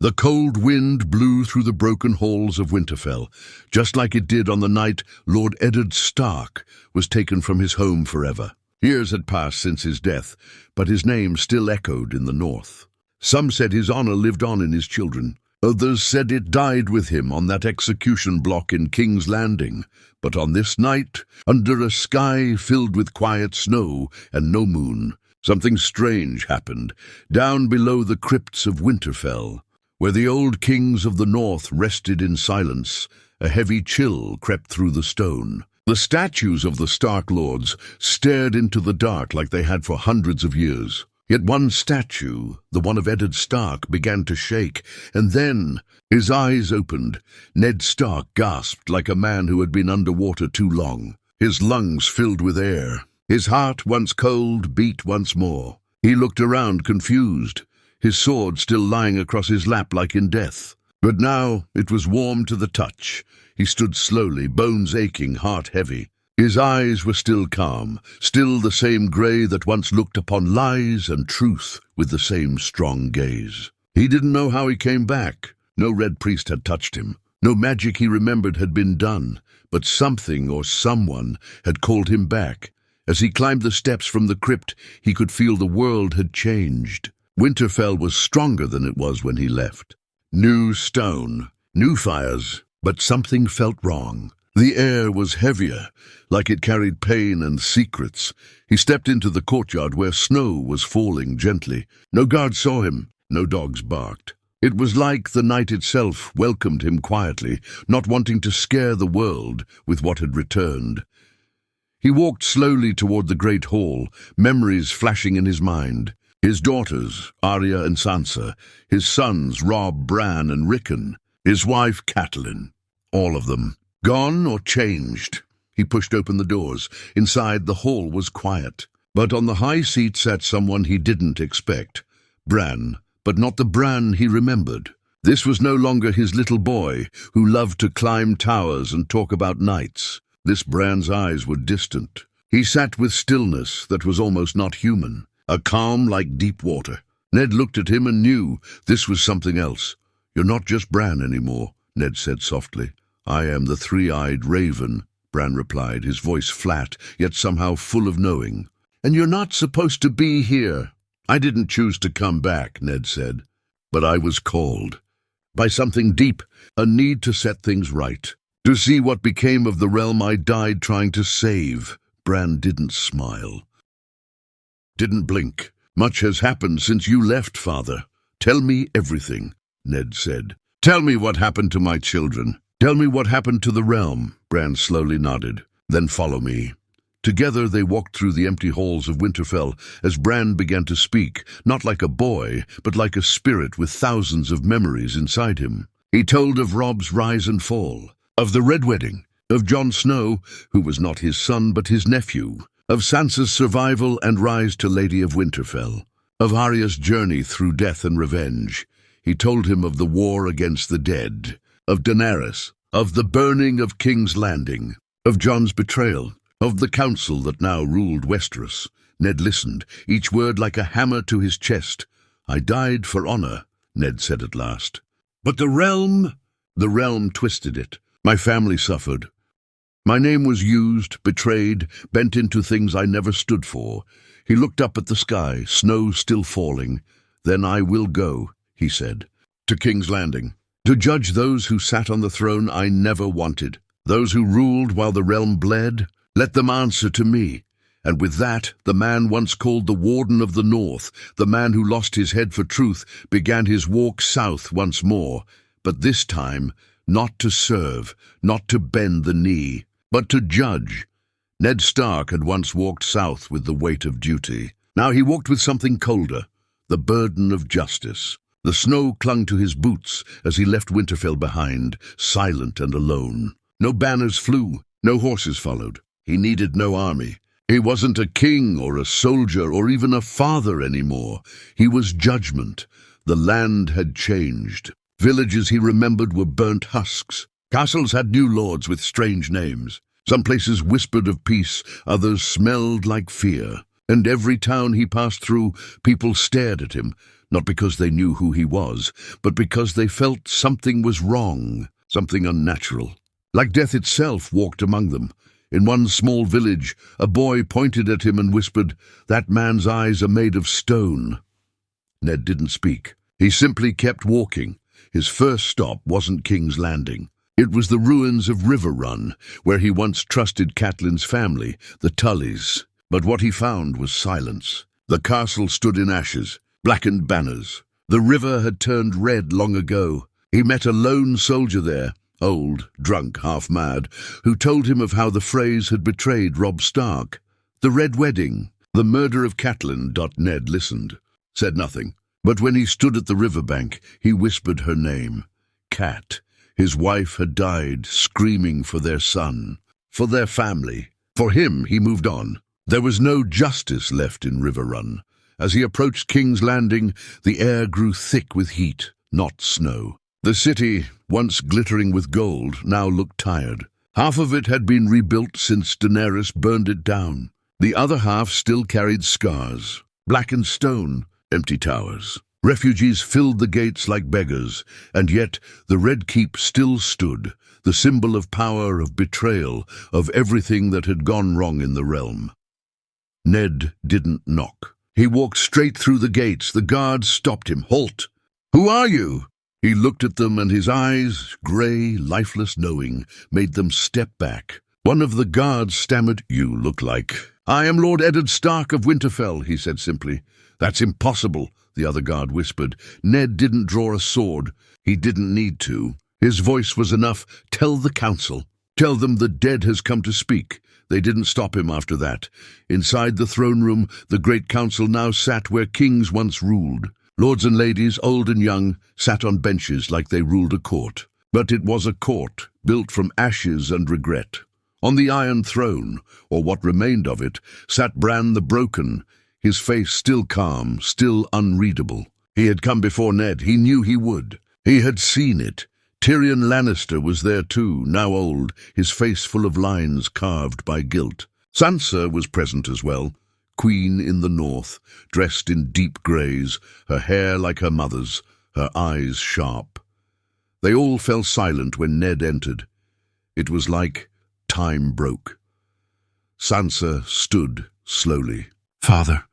The cold wind blew through the broken halls of Winterfell, just like it did on the night Lord Eddard Stark was taken from his home forever. Years had passed since his death, but his name still echoed in the north. Some said his honor lived on in his children. Others said it died with him on that execution block in King's Landing. But on this night, under a sky filled with quiet snow and no moon, something strange happened, down below the crypts of Winterfell. Where the old kings of the north rested in silence, a heavy chill crept through the stone. The statues of the Stark lords stared into the dark like they had for hundreds of years. Yet one statue, the one of Eddard Stark, began to shake, and then his eyes opened. Ned Stark gasped like a man who had been underwater too long. His lungs filled with air. His heart, once cold, beat once more. He looked around, confused, his sword still lying across his lap like in death. But now it was warm to the touch. He stood slowly, bones aching, heart heavy. His eyes were still calm, still the same grey that once looked upon lies and truth with the same strong gaze. He didn't know how he came back. No red priest had touched him. No magic he remembered had been done. But something or someone had called him back. As he climbed the steps from the crypt, he could feel the world had changed. Winterfell was stronger than it was when he left. New stone, new fires, but something felt wrong. The air was heavier, like it carried pain and secrets. He stepped into the courtyard where snow was falling gently. No guards saw him, no dogs barked. It was like the night itself welcomed him quietly, not wanting to scare the world with what had returned. He walked slowly toward the great hall, memories flashing in his mind. His daughters, Arya and Sansa, his sons, Robb, Bran, and Rickon, his wife, Catelyn, all of them. Gone or changed? He pushed open the doors. Inside, the hall was quiet. But on the high seat sat someone he didn't expect. Bran, but not the Bran he remembered. This was no longer his little boy, who loved to climb towers and talk about knights. This Bran's eyes were distant. He sat with stillness that was almost not human, a calm like deep water. Ned looked at him and knew this was something else. "You're not just Bran anymore," Ned said softly. "I am the three-eyed raven," Bran replied, his voice flat, yet somehow full of knowing. "And you're not supposed to be here." "I didn't choose to come back," Ned said. "But I was called. By something deep, a need to set things right. To see what became of the realm I died trying to save." Bran didn't smile. Didn't blink. "Much has happened since you left, Father. Tell me everything," Ned said. "Tell me what happened to my children. Tell me what happened to the realm." Bran slowly nodded. "Then follow me." Together they walked through the empty halls of Winterfell as Bran began to speak, not like a boy, but like a spirit with thousands of memories inside him. He told of Robb's rise and fall, of the Red Wedding, of Jon Snow, who was not his son but his nephew, of Sansa's survival and rise to Lady of Winterfell, of Arya's journey through death and revenge. He told him of the war against the dead, of Daenerys, of the burning of King's Landing, of Jon's betrayal, of the council that now ruled Westeros. Ned listened, each word like a hammer to his chest. "I died for honor," Ned said at last. "But the realm?" "The realm twisted it. My family suffered. My name was used, betrayed, bent into things I never stood for." He looked up at the sky, snow still falling. "Then I will go," he said, "to King's Landing, to judge those who sat on the throne I never wanted, those who ruled while the realm bled. Let them answer to me." And with that, the man once called the Warden of the North, the man who lost his head for truth, began his walk south once more. But this time, not to serve, not to bend the knee, but to judge. Ned Stark had once walked south with the weight of duty. Now he walked with something colder, the burden of justice. The snow clung to his boots as he left Winterfell behind, silent and alone. No banners flew, no horses followed. He needed no army. He wasn't a king or a soldier or even a father anymore. He was judgment. The land had changed. Villages he remembered were burnt husks. Castles had new lords with strange names. Some places whispered of peace, others smelled like fear. And every town he passed through, people stared at him, not because they knew who he was, but because they felt something was wrong, something unnatural. Like death itself walked among them. In one small village, a boy pointed at him and whispered, "That man's eyes are made of stone." Ned didn't speak. He simply kept walking. His first stop wasn't King's Landing. It was the ruins of River Run, where he once trusted Catelyn's family, the Tullys. But what he found was silence. The castle stood in ashes, blackened banners. The river had turned red long ago. He met a lone soldier there, old, drunk, half-mad, who told him of how the Freys had betrayed Robb Stark. The Red Wedding, the murder of Catelyn. Ned listened, said nothing. But when he stood at the riverbank, he whispered her name. Cat. His wife had died, screaming for their son, for their family. For him, he moved on. There was no justice left in River Run. As he approached King's Landing, the air grew thick with heat, not snow. The city, once glittering with gold, now looked tired. Half of it had been rebuilt since Daenerys burned it down. The other half still carried scars, blackened stone, empty towers. Refugees filled the gates like beggars, and yet the Red Keep still stood, the symbol of power, of betrayal, of everything that had gone wrong in the realm. Ned didn't knock. He walked straight through the gates. The guards stopped him. "Halt! Who are you?" He looked at them, and his eyes, grey, lifeless knowing, made them step back. One of the guards stammered, "You look like—" "I am Lord Eddard Stark of Winterfell," he said simply. "That's impossible," the other guard whispered. Ned didn't draw a sword. He didn't need to. His voice was enough. "Tell the council. Tell them the dead has come to speak." They didn't stop him after that. Inside the throne room, the great council now sat where kings once ruled. Lords and ladies, old and young, sat on benches like they ruled a court. But it was a court, built from ashes and regret. On the Iron Throne, or what remained of it, sat Bran the Broken, his face still calm, still unreadable. He had come before Ned. He knew he would. He had seen it. Tyrion Lannister was there too, now old, his face full of lines carved by guilt. Sansa was present as well, queen in the north, dressed in deep greys, her hair like her mother's, her eyes sharp. They all fell silent when Ned entered. It was like time broke. Sansa stood slowly. "Father."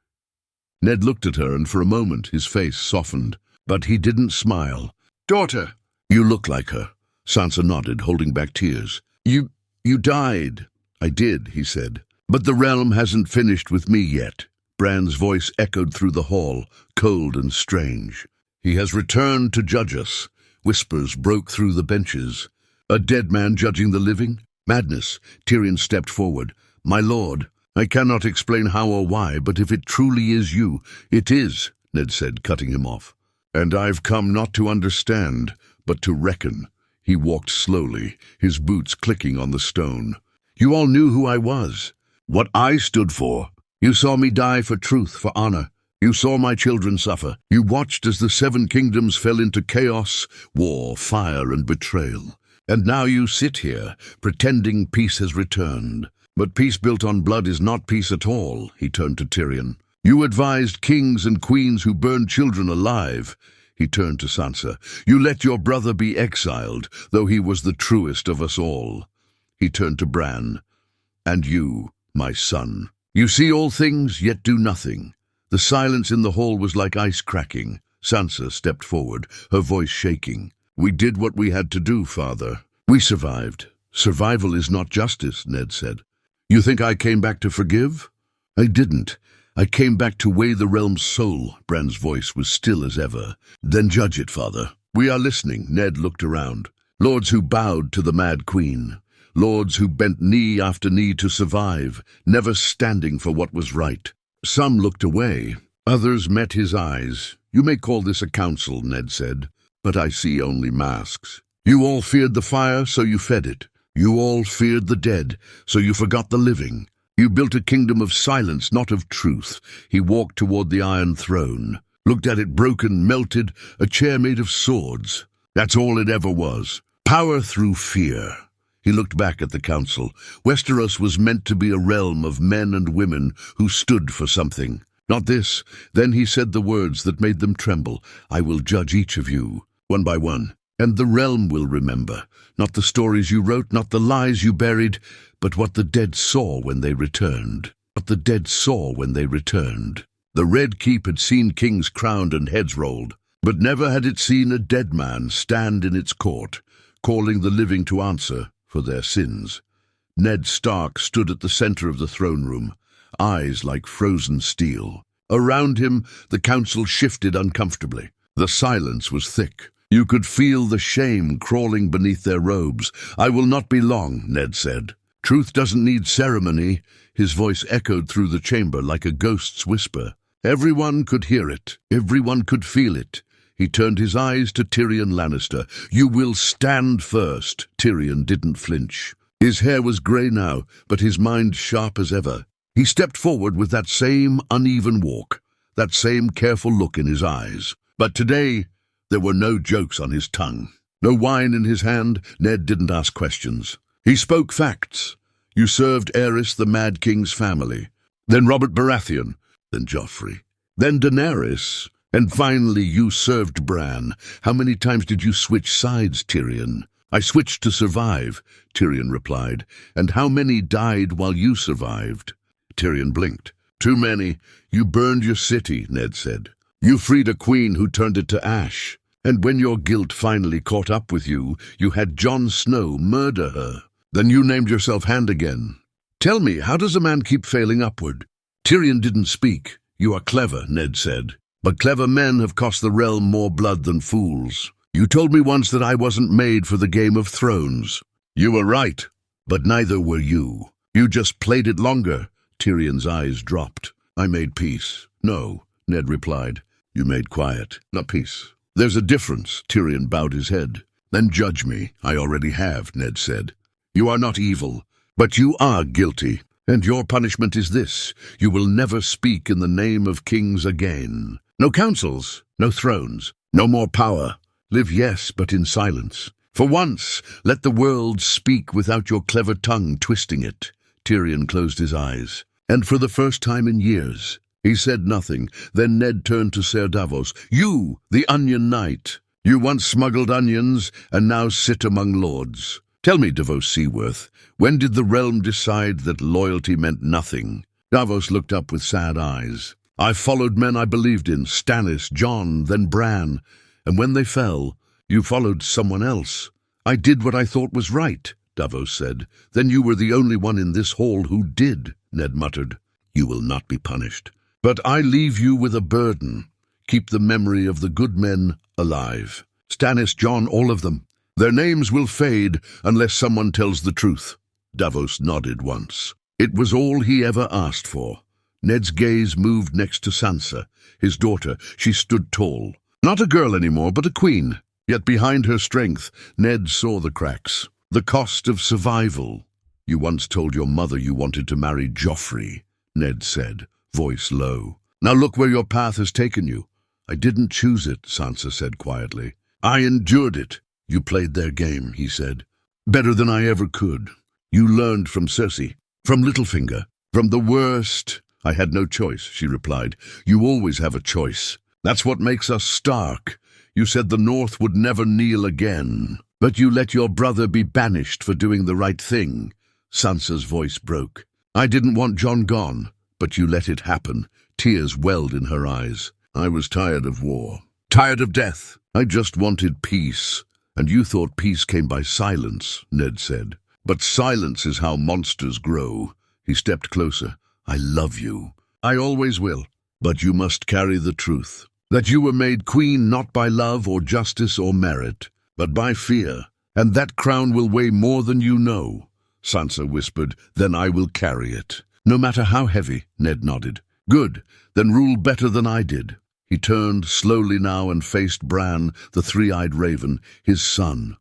Ned looked at her, and for a moment his face softened, but he didn't smile. "Daughter." "You look like her." Sansa nodded, holding back tears. You died." "I did," he said. "But the realm hasn't finished with me yet." Bran's voice echoed through the hall, cold and strange. "He has returned to judge us." Whispers broke through the benches. "A dead man judging the living? Madness." Tyrion stepped forward. "My lord, I cannot explain how or why, but if it truly is you—" "It is," Ned said, cutting him off. "And I've come not to understand, but to reckon." He walked slowly, his boots clicking on the stone. "You all knew who I was, what I stood for. You saw me die for truth, for honor. You saw my children suffer. You watched as the 7 kingdoms fell into chaos, war, fire, and betrayal. And now you sit here, pretending peace has returned. But peace built on blood is not peace at all," he turned to Tyrion. "You advised kings and queens who burned children alive." He turned to Sansa. "You let your brother be exiled, though he was the truest of us all." He turned to Bran. "And you, my son. You see all things, yet do nothing." The silence in the hall was like ice cracking. Sansa stepped forward, her voice shaking. "We did what we had to do, father. We survived." "Survival is not justice," Ned said. "You think I came back to forgive?" "I didn't. I came back to weigh the realm's soul." Bran's voice was still as ever. "Then judge it, father. We are listening." Ned looked around. Lords who bowed to the Mad Queen. Lords who bent knee after knee to survive, never standing for what was right. Some looked away. Others met his eyes. "You may call this a council," Ned said, "but I see only masks. You all feared the fire, so you fed it. You all feared the dead, so you forgot the living. You built a kingdom of silence, not of truth." He walked toward the Iron Throne, looked at it broken, melted, a chair made of swords. That's all it ever was. Power through fear. He looked back at the council. Westeros was meant to be a realm of men and women who stood for something. Not this. Then he said the words that made them tremble. I will judge each of you, one by one, and the realm will remember. Not the stories you wrote, not the lies you buried, but what the dead saw when they returned. What the dead saw when they returned. The Red Keep had seen kings crowned and heads rolled, but never had it seen a dead man stand in its court, calling the living to answer for their sins. Ned Stark stood at the center of the throne room, eyes like frozen steel. Around him, the council shifted uncomfortably. The silence was thick. You could feel the shame crawling beneath their robes. I will not be long, Ned said. Truth doesn't need ceremony. His voice echoed through the chamber like a ghost's whisper. Everyone could hear it. Everyone could feel it. He turned his eyes to Tyrion Lannister. You will stand first. Tyrion didn't flinch. His hair was grey now, but his mind sharp as ever. He stepped forward with that same uneven walk, that same careful look in his eyes. But today, there were no jokes on his tongue. No wine in his hand. Ned didn't ask questions. He spoke facts. You served Aerys, the Mad King's family. Then Robert Baratheon. Then Joffrey. Then Daenerys. And finally, you served Bran. How many times did you switch sides, Tyrion? I switched to survive, Tyrion replied. And how many died while you survived? Tyrion blinked. Too many. You burned your city, Ned said. You freed a queen who turned it to ash. And when your guilt finally caught up with you, you had Jon Snow murder her. Then you named yourself Hand again. Tell me, how does a man keep failing upward? Tyrion didn't speak. You are clever, Ned said. But clever men have cost the realm more blood than fools. You told me once that I wasn't made for the Game of Thrones. You were right, but neither were you. You just played it longer. Tyrion's eyes dropped. I made peace. No, Ned replied. You made quiet, not peace. There's a difference. Tyrion bowed his head. Then judge me. I already have, Ned said. You are not evil, but you are guilty. And your punishment is this. You will never speak in the name of kings again. No councils, no thrones, no more power. Live, yes, but in silence. For once, let the world speak without your clever tongue twisting it. Tyrion closed his eyes. And for the first time in years, he said nothing. Then Ned turned to Ser Davos. You, the Onion Knight. You once smuggled onions and now sit among lords. Tell me, Davos Seaworth, when did the realm decide that loyalty meant nothing? Davos looked up with sad eyes. I followed men I believed in, Stannis, Jon, then Bran. And when they fell, you followed someone else. I did what I thought was right, Davos said. Then you were the only one in this hall who did, Ned muttered. You will not be punished. But I leave you with a burden. Keep the memory of the good men alive. Stannis, Jon, all of them. Their names will fade unless someone tells the truth. Davos nodded once. It was all he ever asked for. Ned's gaze moved next to Sansa, his daughter. She stood tall. Not a girl anymore, but a queen. Yet behind her strength, Ned saw the cracks. The cost of survival. You once told your mother you wanted to marry Joffrey, Ned said, voice low. Now look where your path has taken you. I didn't choose it, Sansa said quietly. I endured it. You played their game, he said. Better than I ever could. You learned from Cersei, from Littlefinger, from the worst. I had no choice, she replied. You always have a choice. That's what makes us Stark. You said the North would never kneel again. But you let your brother be banished for doing the right thing. Sansa's voice broke. I didn't want Jon gone, but you let it happen. Tears welled in her eyes. I was tired of war. Tired of death. I just wanted peace. And you thought peace came by silence, Ned said. But silence is how monsters grow. He stepped closer. I love you. I always will. But you must carry the truth. That you were made queen not by love or justice or merit, but by fear. And that crown will weigh more than you know. Sansa whispered, then I will carry it. No matter how heavy, Ned nodded. Good, then rule better than I did. He turned slowly now and faced Bran, the three-eyed raven, his son.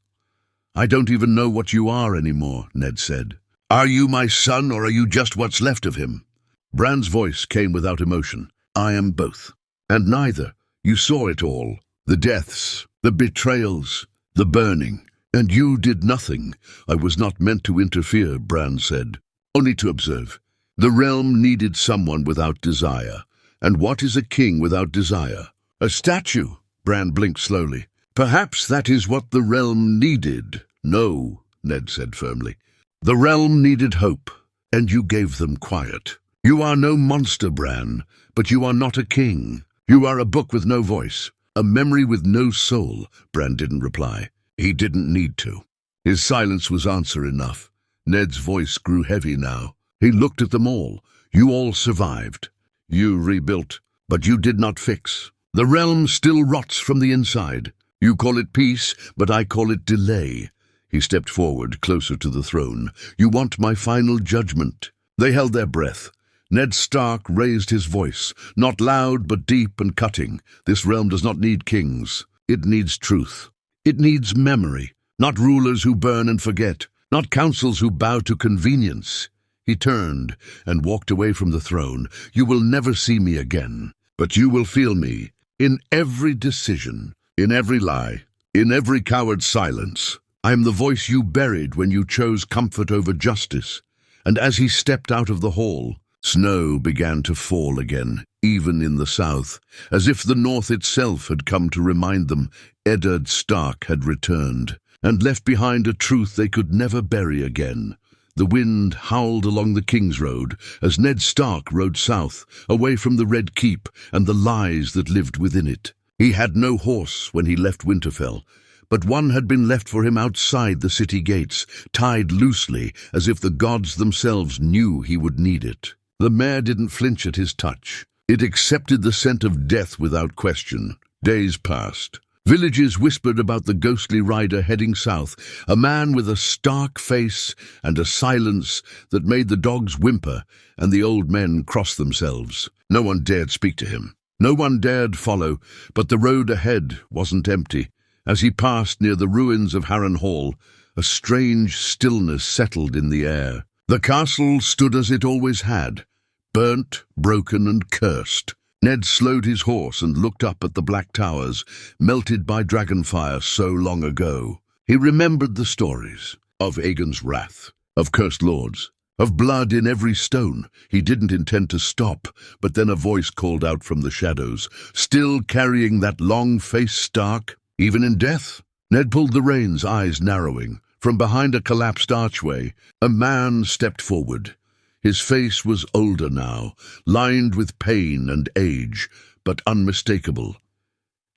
I don't even know what you are anymore, Ned said. Are you my son or are you just what's left of him? Bran's voice came without emotion. I am both. And neither. You saw it all. The deaths, the betrayals, the burning. And you did nothing. I was not meant to interfere, Bran said. Only to observe. The realm needed someone without desire. And what is a king without desire? A statue, Bran blinked slowly. Perhaps that is what the realm needed. No, Ned said firmly. The realm needed hope, and you gave them quiet. You are no monster, Bran, but you are not a king. You are a book with no voice, a memory with no soul. Bran didn't reply. He didn't need to. His silence was answer enough. Ned's voice grew heavy now. He looked at them all. You all survived. You rebuilt, but you did not fix. The realm still rots from the inside. You call it peace, but I call it delay. He stepped forward, closer to the throne. You want my final judgment. They held their breath. Ned Stark raised his voice, not loud but deep and cutting. This realm does not need kings. It needs truth. It needs memory, not rulers who burn and forget, not councils who bow to convenience. He turned and walked away from the throne. You will never see me again, but you will feel me in every decision, in every lie, in every coward silence. I am the voice you buried when you chose comfort over justice. And as he stepped out of the hall, snow began to fall again, even in the south, as if the north itself had come to remind them Eddard Stark had returned, and left behind a truth they could never bury again. The wind howled along the King's Road as Ned Stark rode south, away from the Red Keep and the lies that lived within it. He had no horse when he left Winterfell, but one had been left for him outside the city gates, tied loosely as if the gods themselves knew he would need it. The mare didn't flinch at his touch. It accepted the scent of death without question. Days passed. Villages whispered about the ghostly rider heading south, a man with a stark face and a silence that made the dogs whimper and the old men cross themselves. No one dared speak to him. No one dared follow, but the road ahead wasn't empty. As he passed near the ruins of Harrenhal, a strange stillness settled in the air. The castle stood as it always had, burnt, broken, and cursed. Ned slowed his horse and looked up at the black towers, melted by dragonfire so long ago. He remembered the stories of Aegon's wrath, of cursed lords, of blood in every stone. He didn't intend to stop, but then a voice called out from the shadows, still carrying that long face, Stark, even in death. Ned pulled the reins, eyes narrowing. From behind a collapsed archway, a man stepped forward. His face was older now, lined with pain and age, but unmistakable.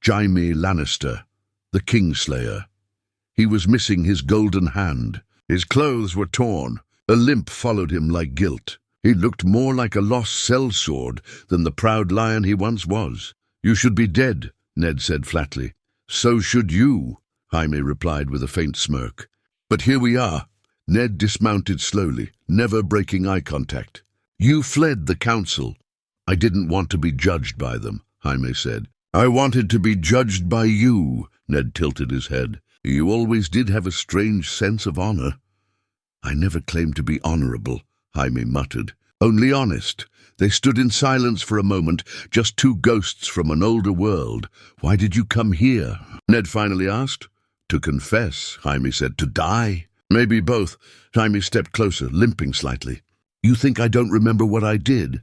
Jaime Lannister, the Kingslayer. He was missing his golden hand. His clothes were torn. A limp followed him like guilt. He looked more like a lost sellsword than the proud lion he once was. You should be dead, Ned said flatly. So should you, Jaime replied with a faint smirk. But here we are. Ned dismounted slowly, never breaking eye contact. You fled the council. I didn't want to be judged by them, Jaime said. I wanted to be judged by you, Ned tilted his head. You always did have a strange sense of honor. I never claimed to be honorable, Jaime muttered. Only honest. They stood in silence for a moment, just two ghosts from an older world. Why did you come here? Ned finally asked. To confess, Jaime said. To die? Maybe both. Jaime stepped closer, limping slightly. You think I don't remember what I did?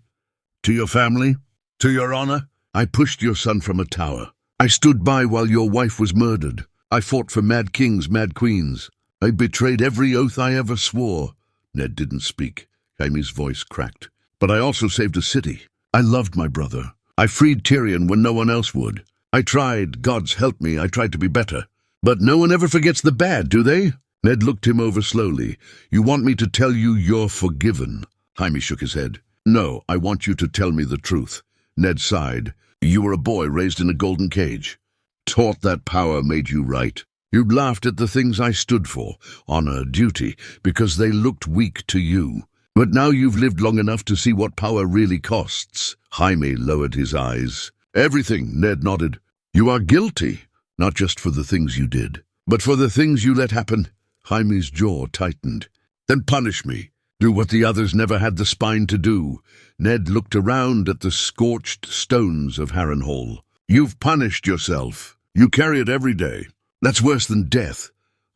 To your family? To your honor? I pushed your son from a tower. I stood by while your wife was murdered. I fought for mad kings, mad queens. I betrayed every oath I ever swore. Ned didn't speak. Jaime's voice cracked. But I also saved a city. I loved my brother. I freed Tyrion when no one else would. I tried, gods help me, I tried to be better. But no one ever forgets the bad, do they? Ned looked him over slowly. You want me to tell you you're forgiven? Jaime shook his head. No, I want you to tell me the truth. Ned sighed. You were a boy raised in a golden cage. Taught that power made you right. You laughed at the things I stood for, honor, duty, because they looked weak to you. But now you've lived long enough to see what power really costs. Jaime lowered his eyes. Everything, Ned nodded. You are guilty, not just for the things you did, but for the things you let happen. Jaime's jaw tightened. Then punish me. Do what the others never had the spine to do. Ned looked around at the scorched stones of Harrenhal. You've punished yourself. You carry it every day. That's worse than death.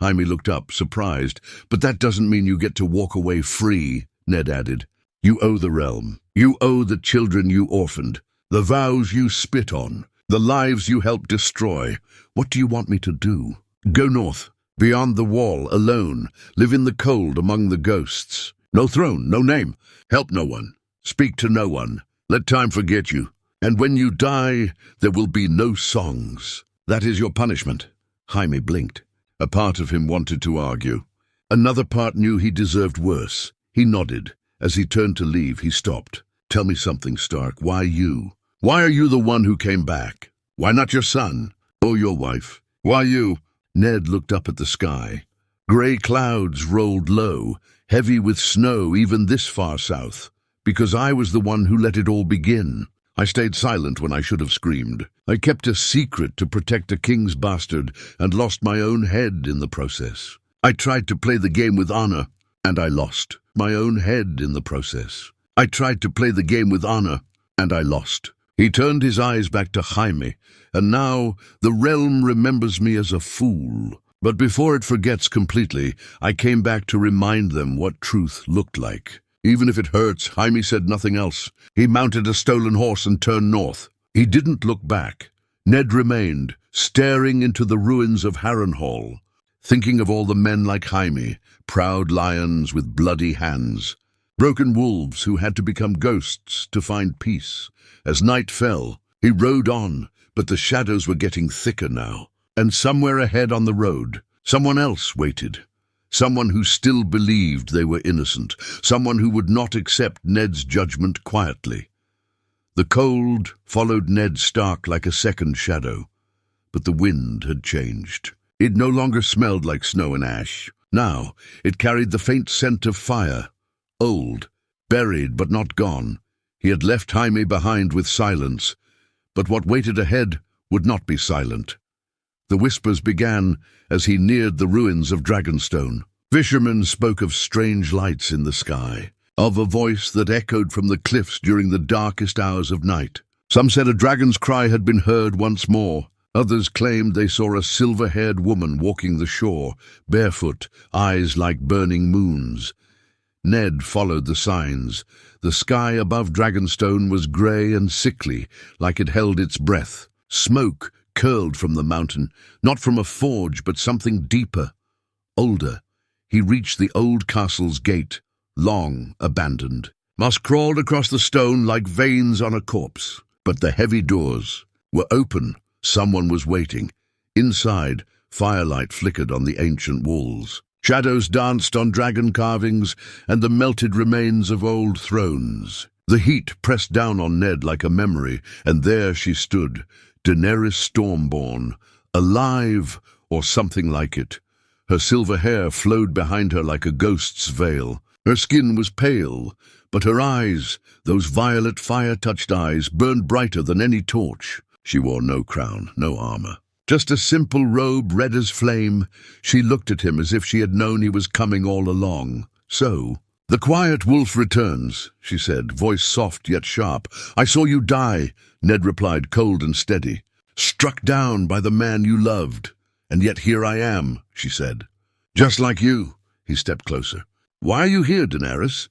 Jaime looked up, surprised. But that doesn't mean you get to walk away free, Ned added. You owe the realm. You owe the children you orphaned, the vows you spit on, the lives you helped destroy. What do you want me to do? Go north, beyond the wall, alone, live in the cold among the ghosts. No throne, no name, help no one, speak to no one, let time forget you. And when you die, there will be no songs. That is your punishment. Jaime blinked. A part of him wanted to argue. Another part knew he deserved worse. He nodded. As he turned to leave, he stopped. Tell me something, Stark. Why you? Why are you the one who came back? Why not your son? Or your wife? Why you? Ned looked up at the sky. Grey clouds rolled low, heavy with snow even this far south. Because I was the one who let it all begin. I stayed silent when I should have screamed. I kept a secret to protect a king's bastard and lost my own head in the process. I tried to play the game with honor, and I lost my own head in the process. I tried to play the game with honor, and I lost. He turned his eyes back to Jaime, and now the realm remembers me as a fool. But before it forgets completely, I came back to remind them what truth looked like. Even if it hurts, Jaime said nothing else. He mounted a stolen horse and turned north. He didn't look back. Ned remained, staring into the ruins of Harrenhal, thinking of all the men like Jaime, proud lions with bloody hands, broken wolves who had to become ghosts to find peace. As night fell, he rode on, but the shadows were getting thicker now. And somewhere ahead on the road, someone else waited. Someone who still believed they were innocent. Someone who would not accept Ned's judgment quietly. The cold followed Ned Stark like a second shadow. But the wind had changed. It no longer smelled like snow and ash. Now it carried the faint scent of fire. Old, buried but not gone. He had left Jaime behind with silence. But what waited ahead would not be silent. The whispers began as he neared the ruins of Dragonstone. Fishermen spoke of strange lights in the sky, of a voice that echoed from the cliffs during the darkest hours of night. Some said a dragon's cry had been heard once more. Others claimed they saw a silver-haired woman walking the shore, barefoot, eyes like burning moons. Ned followed the signs. The sky above Dragonstone was grey and sickly, like it held its breath. Smoke curled from the mountain, not from a forge, but something deeper, older. He reached the old castle's gate, long abandoned. Moss crawled across the stone like veins on a corpse, but the heavy doors were open. Someone was waiting. Inside, firelight flickered on the ancient walls. Shadows danced on dragon carvings and the melted remains of old thrones. The heat pressed down on Ned like a memory, and there she stood, Daenerys Stormborn, alive or something like it. Her silver hair flowed behind her like a ghost's veil. Her skin was pale, but her eyes, those violet fire-touched eyes, burned brighter than any torch. She wore no crown, no armor. Just a simple robe red as flame. She looked at him as if she had known he was coming all along. So, "The quiet wolf returns," she said, voice soft yet sharp. "I saw you die," Ned replied, cold and steady. "Struck down by the man you loved. And yet here I am," she said. "Just like you." He stepped closer. "Why are you here, Daenerys?"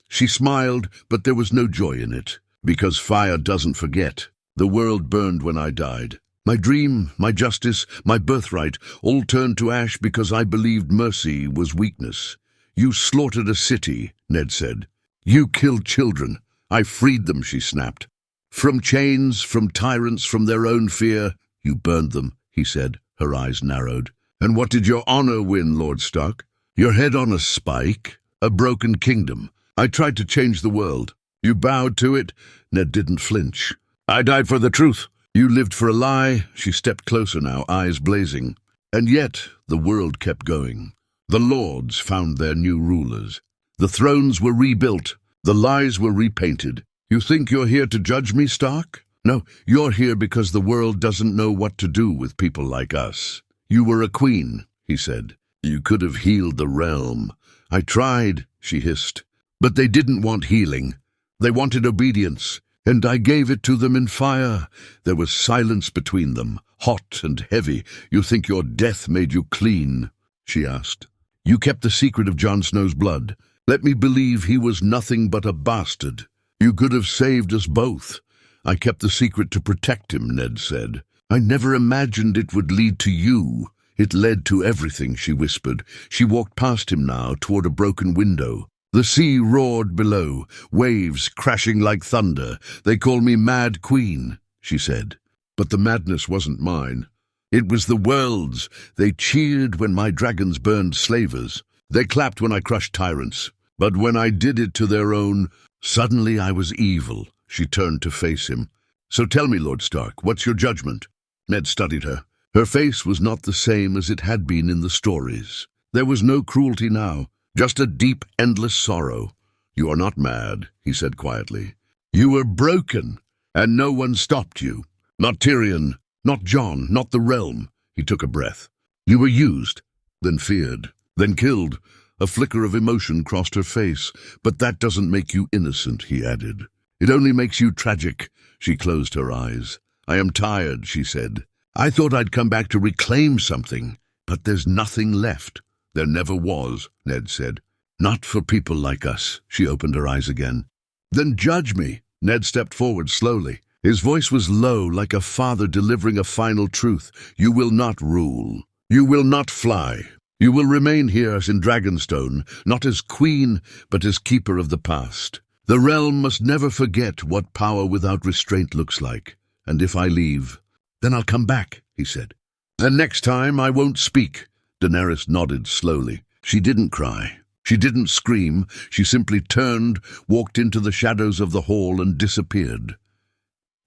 She smiled, but there was no joy in it. "Because fire doesn't forget. The world burned when I died. My dream, my justice, my birthright, all turned to ash because I believed mercy was weakness. You slaughtered a city," Ned said. "You killed children. I freed them," she snapped. "From chains, from tyrants, from their own fear. You burned them," he said, her eyes narrowed. "And what did your honor win, Lord Stark? Your head on a spike? A broken kingdom. I tried to change the world. You bowed to it." Ned didn't flinch. "I died for the truth. You lived for a lie." She stepped closer now, eyes blazing. "And yet the world kept going. The lords found their new rulers. The thrones were rebuilt. The lies were repainted. You think you're here to judge me, Stark? No, you're here because the world doesn't know what to do with people like us. You were a queen," he said. "You could have healed the realm." "I tried," she hissed. "But they didn't want healing. They wanted obedience. And I gave it to them in fire." There was silence between them, hot and heavy. "You think your death made you clean?" she asked. You kept the secret of Jon Snow's blood. Let me believe he was nothing but a bastard. You could have saved us both. I kept the secret to protect him, Ned said. I never imagined it would lead to you. It led to everything, she whispered. She walked past him now, toward a broken window. The sea roared below, waves crashing like thunder. They call me Mad Queen, she said. But the madness wasn't mine. It was the world's. They cheered when my dragons burned slavers. They clapped when I crushed tyrants. But when I did it to their own, suddenly I was evil. She turned to face him. So tell me, Lord Stark, what's your judgment? Ned studied her. Her face was not the same as it had been in the stories. There was no cruelty now, just a deep, endless sorrow. You are not mad, he said quietly. You were broken, and no one stopped you. Not Tyrion, not Jon, not the realm. He took a breath. You were used, then feared, then killed. A flicker of emotion crossed her face. But that doesn't make you innocent, he added. It only makes you tragic. She closed her eyes. I am tired, she said. I thought I'd come back to reclaim something, but there's nothing left. There never was, Ned said. Not for people like us. She opened her eyes again. Then judge me. Ned stepped forward slowly. His voice was low, like a father delivering a final truth. You will not rule. You will not fly. You will remain here as in Dragonstone, not as queen, but as keeper of the past. The realm must never forget what power without restraint looks like. And if I leave, then I'll come back, he said. And next time I won't speak. Daenerys nodded slowly. She didn't cry. She didn't scream. She simply turned, walked into the shadows of the hall and disappeared.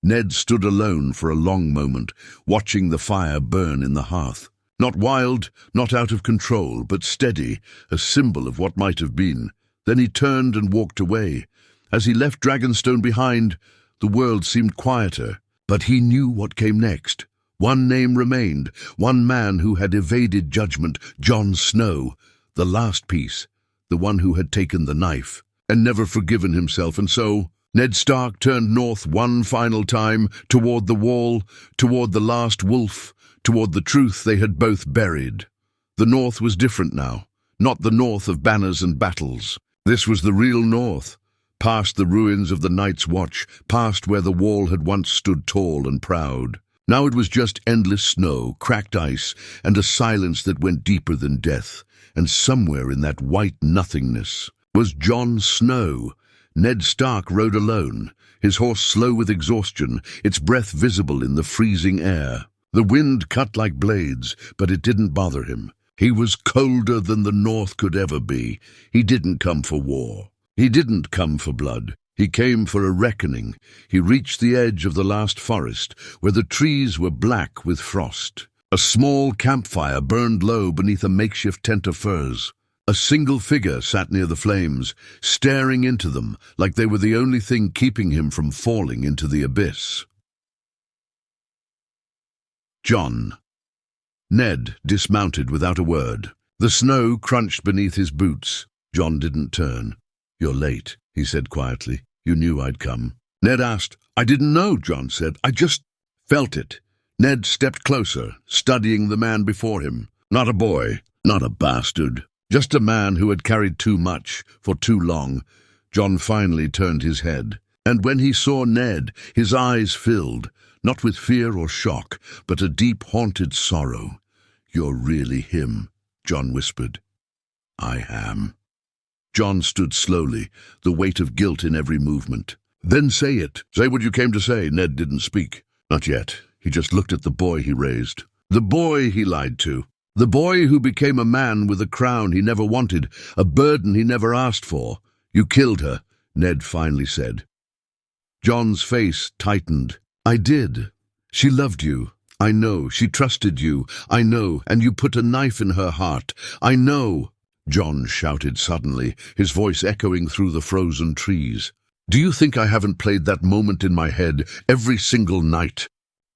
Ned stood alone for a long moment, watching the fire burn in the hearth. Not wild, not out of control, but steady, a symbol of what might have been. Then he turned and walked away. As he left Dragonstone behind, the world seemed quieter, but he knew what came next. One name remained, one man who had evaded judgment, Jon Snow, the last piece, the one who had taken the knife, and never forgiven himself. And so, Ned Stark turned north one final time, toward the wall, toward the last wolf, toward the truth they had both buried. The north was different now, not the north of banners and battles. This was the real north, past the ruins of the Night's Watch, past where the wall had once stood tall and proud. Now it was just endless snow, cracked ice, and a silence that went deeper than death. And somewhere in that white nothingness was Jon Snow. Ned Stark rode alone, his horse slow with exhaustion, its breath visible in the freezing air. The wind cut like blades, but it didn't bother him. He was colder than the North could ever be. He didn't come for war. He didn't come for blood. He came for a reckoning. He reached the edge of the last forest, where the trees were black with frost. A small campfire burned low beneath a makeshift tent of furs. A single figure sat near the flames, staring into them like they were the only thing keeping him from falling into the abyss. Jon. Ned dismounted without a word. The snow crunched beneath his boots. Jon didn't turn. You're late, he said quietly. You knew I'd come. Ned asked. I didn't know, Jon said. I just felt it. Ned stepped closer, studying the man before him. Not a boy, not a bastard. Just a man who had carried too much for too long. Jon finally turned his head. And when he saw Ned, his eyes filled, not with fear or shock, but a deep, haunted sorrow. You're really him, Jon whispered. I am. Jon stood slowly, the weight of guilt in every movement. Then say it. Say what you came to say. Ned didn't speak. Not yet. He just looked at the boy he raised. The boy he lied to. The boy who became a man with a crown he never wanted, a burden he never asked for. You killed her, Ned finally said. Jon's face tightened. I did. She loved you. I know. She trusted you. I know. And you put a knife in her heart. I know. Jon shouted suddenly, his voice echoing through the frozen trees. Do you think I haven't played that moment in my head every single night?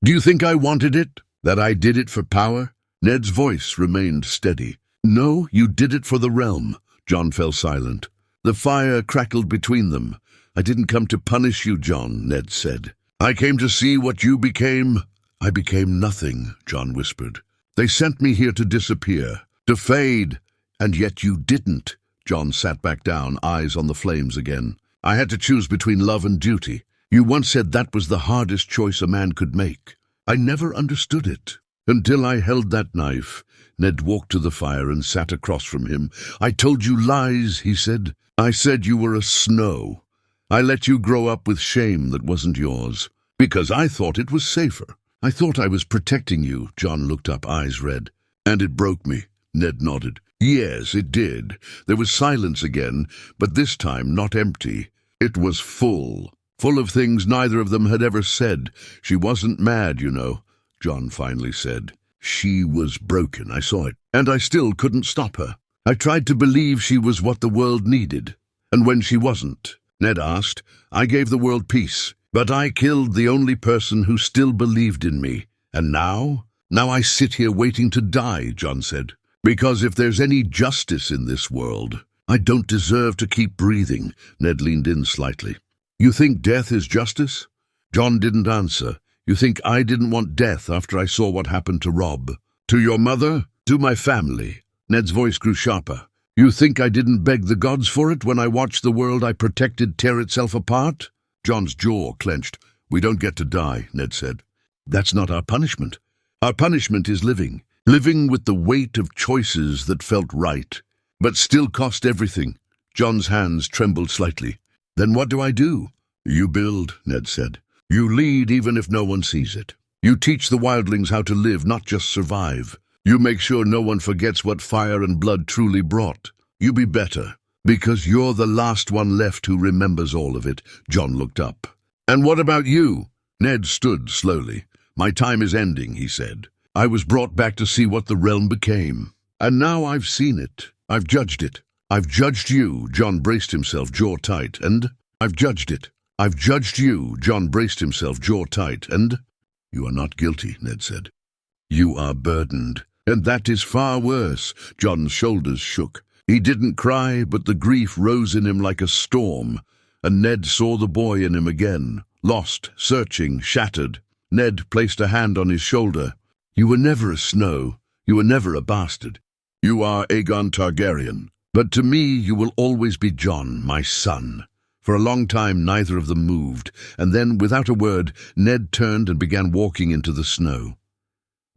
Do you think I wanted it? That I did it for power? Ned's voice remained steady. No, you did it for the realm. Jon fell silent. The fire crackled between them. I didn't come to punish you, Jon, Ned said. I came to see what you became. I became nothing, Jon whispered. They sent me here to disappear. To fade. And yet you didn't. John sat back down, eyes on the flames again. I had to choose between love and duty. You once said that was the hardest choice a man could make. I never understood it. Until I held that knife. Ned walked to the fire and sat across from him. I told you lies, he said. I said you were a Snow. I let you grow up with shame that wasn't yours. Because I thought it was safer. I thought I was protecting you. John looked up, eyes red. And it broke me. Ned nodded. Yes, it did. There was silence again, but this time not empty. It was full. Full of things neither of them had ever said. She wasn't mad, you know, John finally said. She was broken, I saw it, and I still couldn't stop her. I tried to believe she was what the world needed. And when she wasn't, Ned asked, I gave the world peace. But I killed the only person who still believed in me. And now? Now I sit here waiting to die, John said. Because if there's any justice in this world, I don't deserve to keep breathing. Ned leaned in slightly. You think death is justice? John didn't answer. You think I didn't want death after I saw what happened to Rob? To your mother? To my family? Ned's voice grew sharper. You think I didn't beg the gods for it when I watched the world I protected tear itself apart? John's jaw clenched. We don't get to die, Ned said. That's not our punishment. Our punishment is living. Living with the weight of choices that felt right, but still cost everything. John's hands trembled slightly. Then what do I do? You build, Ned said. You lead even if no one sees it. You teach the wildlings how to live, not just survive. You make sure no one forgets what fire and blood truly brought. You be better, because you're the last one left who remembers all of it. John looked up. And what about you? Ned stood slowly. My time is ending, he said. I was brought back to see what the realm became. And now I've seen it. I've judged it. I've judged you. John braced himself, jaw tight. And I've judged it. I've judged you. John braced himself, jaw tight. And you are not guilty, Ned said. You are burdened. And that is far worse. John's shoulders shook. He didn't cry, but the grief rose in him like a storm. And Ned saw the boy in him again, lost, searching, shattered. Ned placed a hand on his shoulder. You were never a Snow. You were never a bastard. You are Aegon Targaryen. But to me you will always be Jon, my son. For a long time neither of them moved, and then, without a word, Ned turned and began walking into the snow.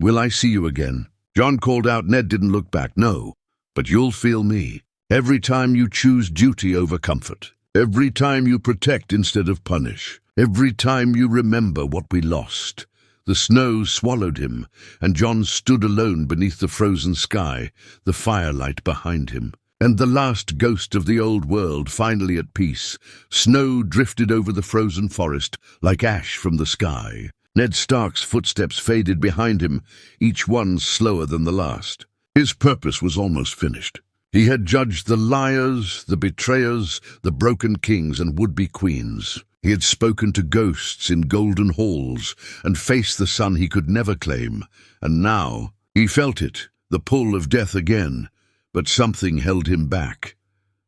Will I see you again? Jon called out. Ned didn't look back. No, but you'll feel me. Every time you choose duty over comfort. Every time you protect instead of punish. Every time you remember what we lost. The snow swallowed him, and Jon stood alone beneath the frozen sky, the firelight behind him. And the last ghost of the old world finally at peace. Snow drifted over the frozen forest like ash from the sky. Ned Stark's footsteps faded behind him, each one slower than the last. His purpose was almost finished. He had judged the liars, the betrayers, the broken kings and would-be queens. He had spoken to ghosts in golden halls and faced the son he could never claim. And now he felt it, the pull of death again. But something held him back.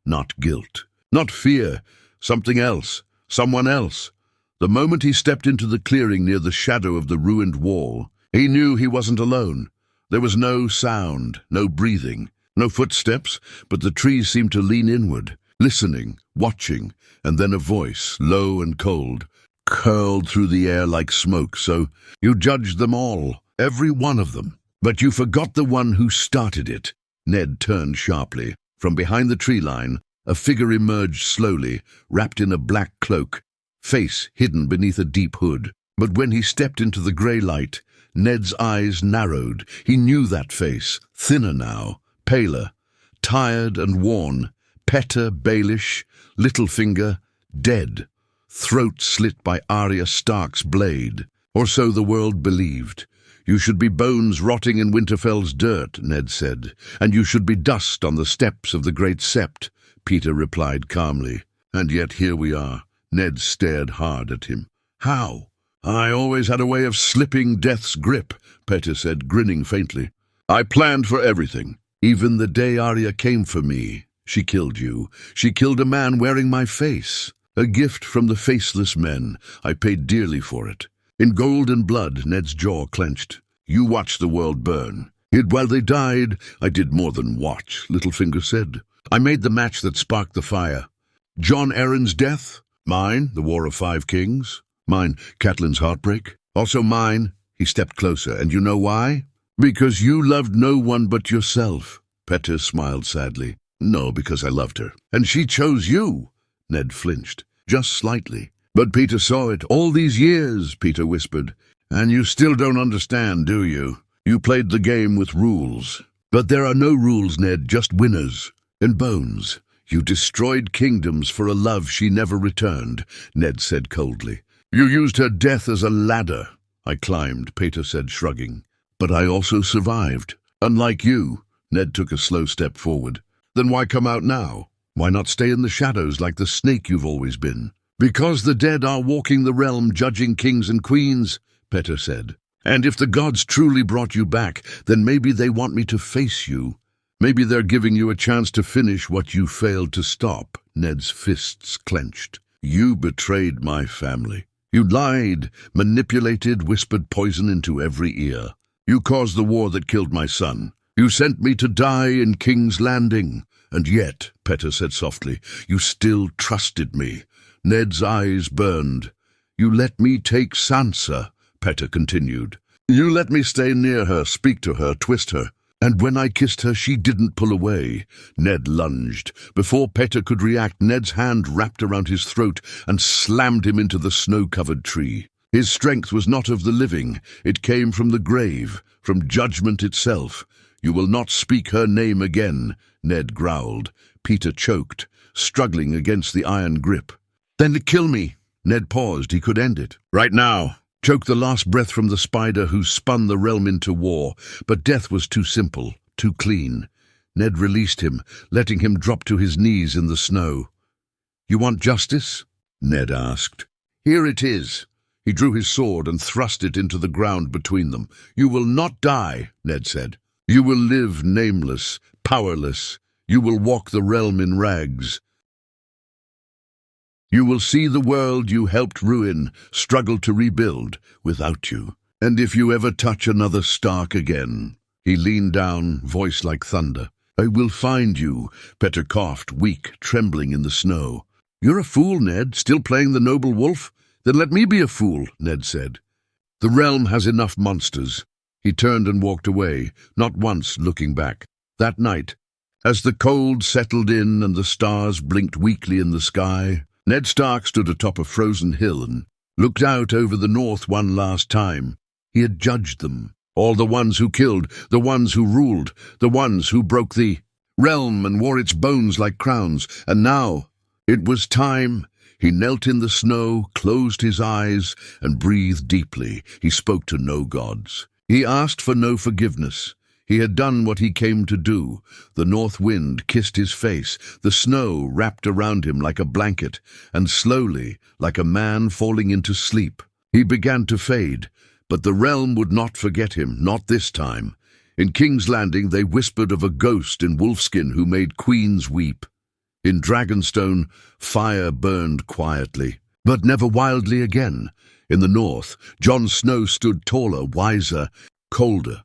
Not guilt, not fear, something else, someone else. The moment he stepped into the clearing near the shadow of the ruined wall, he knew he wasn't alone. There was no sound, no breathing, no footsteps, but the trees seemed to lean inward, listening, watching, and then a voice, low and cold, curled through the air like smoke. So you judged them all, every one of them, but you forgot the one who started it. Ned turned sharply. From behind the tree line, a figure emerged slowly, wrapped in a black cloak, face hidden beneath a deep hood. But when he stepped into the grey light, Ned's eyes narrowed. He knew that face, thinner now, paler, tired and worn. Petter Baelish, Littlefinger, dead, throat slit by Arya Stark's blade. Or so the world believed. You should be bones rotting in Winterfell's dirt, Ned said, and you should be dust on the steps of the great sept, Peter replied calmly. And yet here we are. Ned stared hard at him. How? I always had a way of slipping death's grip, Petter said, grinning faintly. I planned for everything. Even the day Arya came for me. She killed you. She killed a man wearing my face. A gift from the faceless men. I paid dearly for it. In gold and blood, Ned's jaw clenched. You watched the world burn. Yet while they died, I did more than watch, Littlefinger said. I made the match that sparked the fire. Jon Arryn's death? Mine, the War of Five Kings. Mine, Catelyn's heartbreak. Also mine. He stepped closer. And you know why? Because you loved no one but yourself. Petter smiled sadly. No, because I loved her. And she chose you. Ned flinched, just slightly. But Peter saw it all these years, Peter whispered. And you still don't understand, do you? You played the game with rules. But there are no rules, Ned, just winners. And bones. You destroyed kingdoms for a love she never returned, Ned said coldly. You used her death as a ladder. I climbed, Peter said, shrugging. But I also survived. Unlike you, Ned took a slow step forward. Then why come out now? Why not stay in the shadows like the snake you've always been? Because the dead are walking the realm judging kings and queens, Petter said. And if the gods truly brought you back, then maybe they want me to face you. Maybe they're giving you a chance to finish what you failed to stop. Ned's fists clenched. You betrayed my family. You lied, manipulated, whispered poison into every ear. You caused the war that killed my son. You sent me to die in King's Landing. And yet, Petter said softly, you still trusted me. Ned's eyes burned. You let me take Sansa, Petter continued. You let me stay near her, speak to her, twist her. And when I kissed her, she didn't pull away. Ned lunged. Before Petter could react, Ned's hand wrapped around his throat and slammed him into the snow-covered tree. His strength was not of the living. It came from the grave, from judgment itself. You will not speak her name again, Ned growled. Peter choked, struggling against the iron grip. Then kill me. Ned paused. He could end it. Right now. Choke the last breath from the spider who spun the realm into war. But death was too simple, too clean. Ned released him, letting him drop to his knees in the snow. You want justice? Ned asked. Here it is. He drew his sword and thrust it into the ground between them. You will not die, Ned said. You will live nameless, powerless. You will walk the realm in rags. You will see the world you helped ruin, struggle to rebuild, without you. And if you ever touch another Stark again, he leaned down, voice like thunder. I will find you, Petter coughed, weak, trembling in the snow. You're a fool, Ned, still playing the noble wolf? Then let me be a fool, Ned said. The realm has enough monsters. He turned and walked away, not once looking back. That night, as the cold settled in and the stars blinked weakly in the sky, Ned Stark stood atop a frozen hill and looked out over the north one last time. He had judged them, all the ones who killed, the ones who ruled, the ones who broke the realm and wore its bones like crowns. And now, it was time. He knelt in the snow, closed his eyes, and breathed deeply. He spoke to no gods. He asked for no forgiveness. He had done what he came to do. The north wind kissed his face, the snow wrapped around him like a blanket, and slowly, like a man falling into sleep, he began to fade. But the realm would not forget him, not this time. In King's Landing they whispered of a ghost in wolfskin who made queens weep. In Dragonstone, fire burned quietly, but never wildly again. In the north, Jon Snow stood taller, wiser, colder.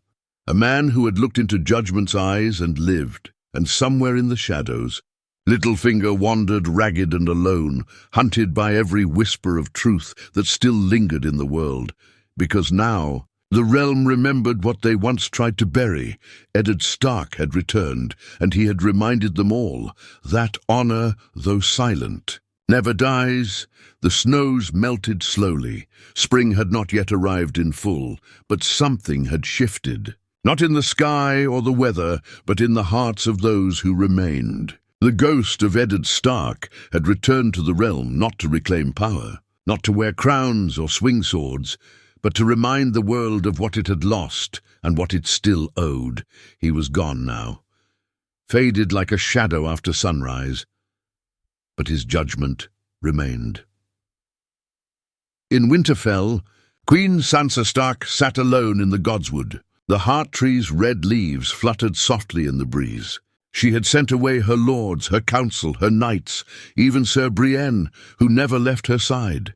A man who had looked into Judgment's eyes and lived, and somewhere in the shadows, Littlefinger wandered ragged and alone, hunted by every whisper of truth that still lingered in the world. Because now, the realm remembered what they once tried to bury. Eddard Stark had returned, and he had reminded them all that honor, though silent, never dies. The snows melted slowly. Spring had not yet arrived in full, but something had shifted. Not in the sky or the weather, but in the hearts of those who remained. The ghost of Eddard Stark had returned to the realm not to reclaim power, not to wear crowns or swing swords, but to remind the world of what it had lost and what it still owed. He was gone now, faded like a shadow after sunrise, but his judgment remained. In Winterfell, Queen Sansa Stark sat alone in the Godswood. The heart tree's red leaves fluttered softly in the breeze. She had sent away her lords, her council, her knights, even Sir Brienne, who never left her side.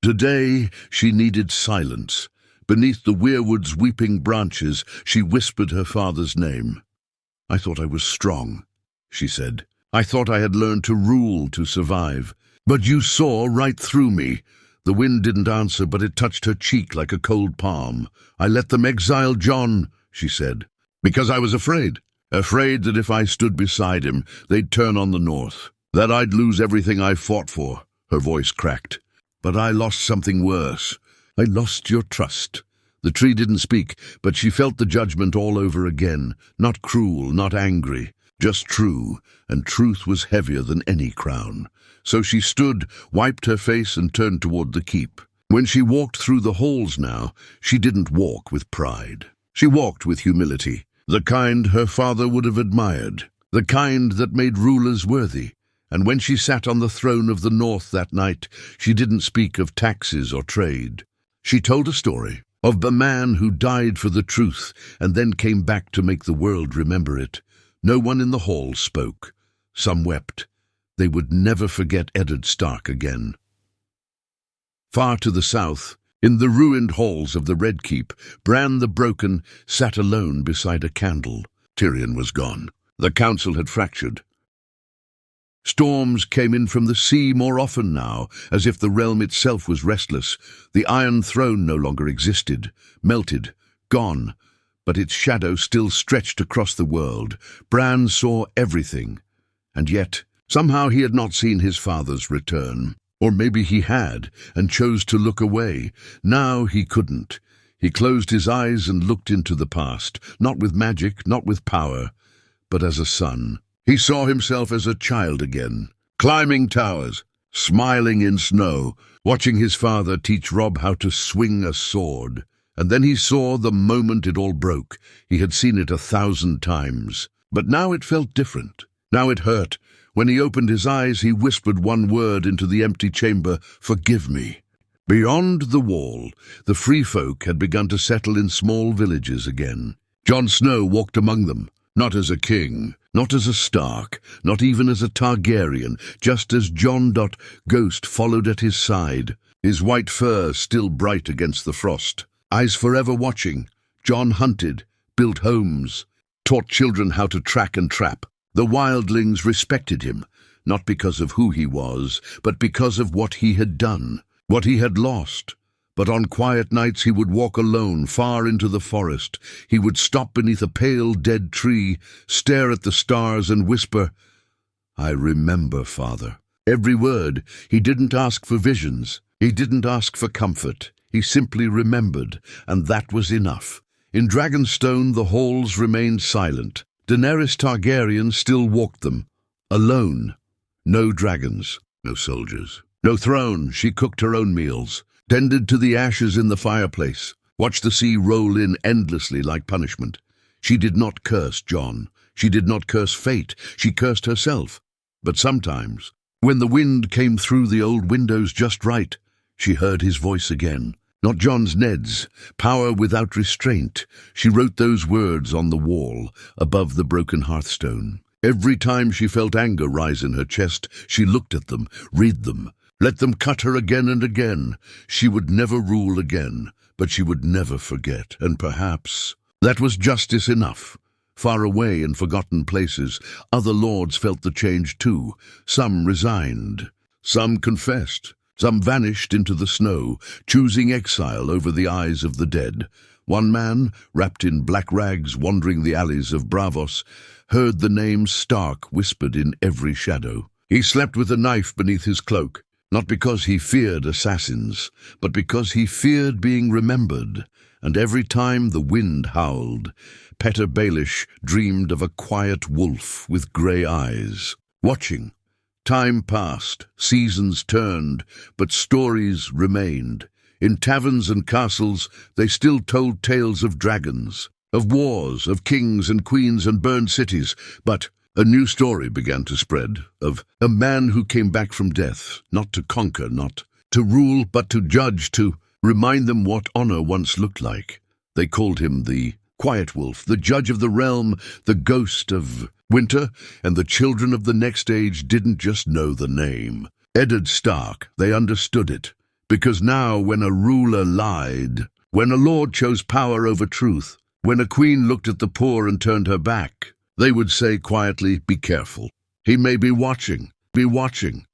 Today she needed silence, Beneath the weirwood's weeping branches, she whispered her father's name. "I thought I was strong," she said. "I thought I had learned to rule, to survive. But you saw right through me." The wind didn't answer, but it touched her cheek like a cold palm. "I let them exile John," she said, "because I was afraid. Afraid that if I stood beside him, they'd turn on the North. That I'd lose everything I fought for." Her voice cracked. "But I lost something worse. I lost your trust." The tree didn't speak, but she felt the judgment all over again. Not cruel, not angry, just true, and truth was heavier than any crown. So she stood, wiped her face, and turned toward the keep. When she walked through the halls now, she didn't walk with pride. She walked with humility, the kind her father would have admired, the kind that made rulers worthy. And when she sat on the throne of the North that night, she didn't speak of taxes or trade. She told a story of the man who died for the truth and then came back to make the world remember it. No one in the hall spoke. Some wept. They would never forget Eddard Stark again. Far to the south, in the ruined halls of the Red Keep, Bran the Broken sat alone beside a candle. Tyrion was gone. The council had fractured. Storms came in from the sea more often now, as if the realm itself was restless. The Iron Throne no longer existed, melted, gone, but its shadow still stretched across the world. Bran saw everything, and yet somehow he had not seen his father's return. Or maybe he had, and chose to look away. Now he couldn't. He closed his eyes and looked into the past, not with magic, not with power, but as a son. He saw himself as a child again, climbing towers, smiling in snow, watching his father teach Robb how to swing a sword. And then he saw the moment it all broke. He had seen it 1,000 times. But now it felt different. Now it hurt. When he opened his eyes, he whispered one word into the empty chamber: "Forgive me." Beyond the wall, the free folk had begun to settle in small villages again. Jon Snow walked among them, not as a king, not as a Stark, not even as a Targaryen, just as Jon Ghost followed at his side, his white fur still bright against the frost. Eyes forever watching, Jon hunted, built homes, taught children how to track and trap. The wildlings respected him, not because of who he was, but because of what he had done, what he had lost. But on quiet nights he would walk alone far into the forest. He would stop beneath a pale, dead tree, stare at the stars and whisper, "I remember, Father." Every word. He didn't ask for visions. He didn't ask for comfort. He simply remembered, and that was enough. In Dragonstone the halls remained silent. Daenerys Targaryen still walked them, alone. No dragons, no soldiers, no throne. She cooked her own meals, tended to the ashes in the fireplace, watched the sea roll in endlessly like punishment. She did not curse Jon. She did not curse fate. She cursed herself. But sometimes, when the wind came through the old windows just right, she heard his voice again. Not Jon's, Ned's. Power without restraint. She wrote those words on the wall, above the broken hearthstone. Every time she felt anger rise in her chest, she looked at them, read them, let them cut her again and again. She would never rule again, but she would never forget, and perhaps that was justice enough. Far away in forgotten places, other lords felt the change too. Some resigned, some confessed. Some vanished into the snow, choosing exile over the eyes of the dead. One man, wrapped in black rags wandering the alleys of Braavos, heard the name Stark whispered in every shadow. He slept with a knife beneath his cloak, not because he feared assassins, but because he feared being remembered. And every time the wind howled, Petyr Baelish dreamed of a quiet wolf with grey eyes, watching. Time passed, seasons turned, but stories remained. In taverns and castles, they still told tales of dragons, of wars, of kings and queens and burned cities. But a new story began to spread, of a man who came back from death, not to conquer, not to rule, but to judge, to remind them what honor once looked like. They called him the Quiet Wolf, the judge of the realm, the ghost of winter, and the children of the next age didn't just know the name. Eddard Stark, they understood it, because now when a ruler lied, When a lord chose power over truth, when a queen looked at the poor and turned her back, they would say quietly, "Be careful. He may be watching, be watching."